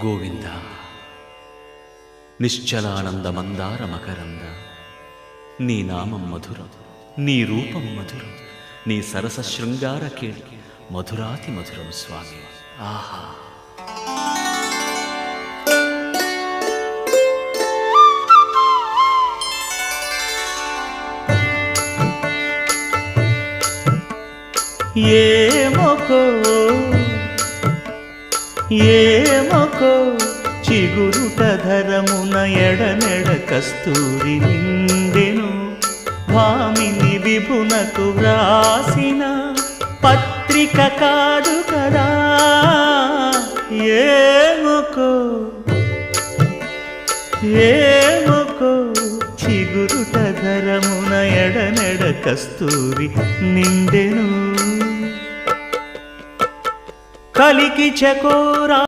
గోవింద నిశ్చలానంద మందార మకరంద నీ నామం మధురం, నీ రూపం మధురం, నీ సరస శృంగార కేళి మధురాతి మధురం స్వామి. ఆహా! ఏమొకో చిగురుట ధరమున ఎడనెడ కస్తూరి నిండెను. భామిని విభునకు వ్రాసిన పత్రిక కాదు కదా. ఏమొకో చిగురుట ధరమున ఎడనెడ కస్తూరి నిండెను. కలికి చకోరా